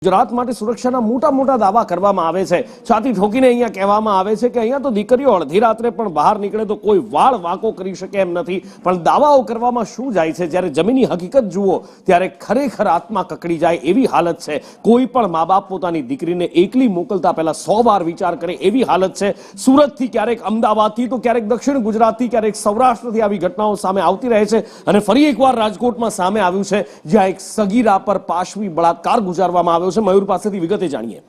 ગુજરાત માટે સુરક્ષાના મોટા મોટા દાવા કરવામાં આવે છે, છાતી ઠોકીને અહીંયા કહેવામાં આવે છે કે અહીંયા તો દીકરીઓ અડધી રાત્રે પણ બહાર નીકળે તો કોઈ વાળ વાંકો કરી શકે એમ નથી, પણ દાવાઓ કરવામાં શું જાય છે? જ્યારે જમીની હકીકત જુઓ ત્યારે ખરેખર આત્મા કકડી જાય એવી હાલત છે। કોઈ પણ મા બાપ પોતાની દીકરીને એકલી મોકલતા પહેલા 100 વાર વિચાર કરે એવી હાલત છે। સુરતથી ક્યારેક અમદાવાદથી તો ક્યારેક દક્ષિણ ગુજરાતથી ક્યારેક સૌરાષ્ટ્રથી આવી ઘટનાઓ સામે આવતી રહે છે અને ફરી એકવાર રાજકોટમાં સામે આવ્યું છે, જ્યાં એક સગીરા પર પાશવી બળાત્કાર ગુજારવામાં આવ્યો। મયુર પાસેથી વિગતે જાણીએ।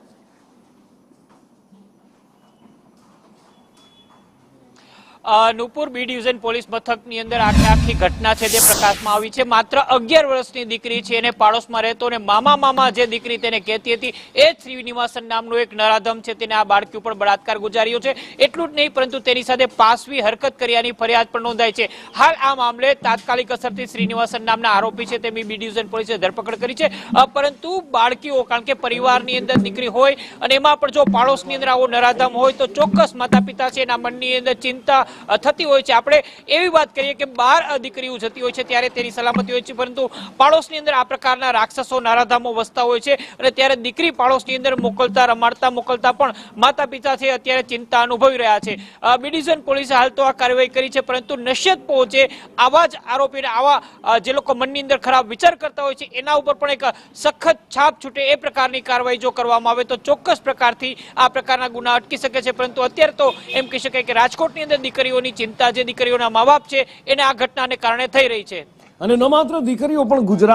નુપુર બી ડિવિઝન પોલીસ મથકની અંદર આખી ઘટના છે તે પ્રકાશમાં આવી છે। માત્ર 11 વર્ષની દીકરી છે, એને પાડોશમાં રહેતો અને મામા જે દીકરી તેને કહેતી હતી એ શ્રીનિવાસન નામનો એક નરાધમ છે, તેને આ બાળકી ઉપર બળાત્કાર ગુજાર્યો છે। એટલું જ નહીં પરંતુ તેની સાથે પાશવી હરકત કર્યાની ફરિયાદ પણ નોંધાઈ છે। હાલ આ મામલે તાત્કાલિક અસરથી શ્રીનિવાસન નામના આરોપી છે તેમની બી ડિવિઝન પોલીસે ધરપકડ કરી છે, પરંતુ બાળકીઓ કારણ કે પરિવારની અંદર દીકરી હોય અને એમાં પણ જો પાડોશની અંદર આવો નરાધમ હોય તો ચોક્કસ માતા પિતા છે એના મનની અંદર ચિંતા થતી હોય છે। આપણે એવી વાત કરીએ કે 12 દીકરીઓ જતી હોય છે ત્યારે તેની સલામતી હોય છે, પરંતુ પાડોશની અંદર આ પ્રકારના રાક્ષસો નારાધામો વસતા હોય છે અને ત્યારે દીકરી પાડોશની અંદર મોકલતા પણ માતા પિતા છે અત્યારે ચિંતા અનુભવી રહ્યા છે। બી ડિવિઝન પોલીસે હાલ તો આ કાર્યવાહી કરી છે, પરંતુ નશ્યત પહોંચે આવા જ આરોપીને આવા જે લોકો મનની અંદર ખરાબ વિચાર કરતા હોય છે એના ઉપર પણ એક સખત છાપ છૂટે એ પ્રકારની કાર્યવાહી જો કરવામાં આવે તો ચોક્કસ પ્રકારથી આ પ્રકારના ગુના અટકી શકે છે। પરંતુ અત્યારે તો એમ કહી શકાય કે રાજકોટની અંદર દીકરીઓની ચિંતા જે દીકરીઓના મા બાપ છે એને આ ઘટનાને કારણે થઈ રહી છે। અને ન માત્ર દીકરીઓ પણ ગુજરાત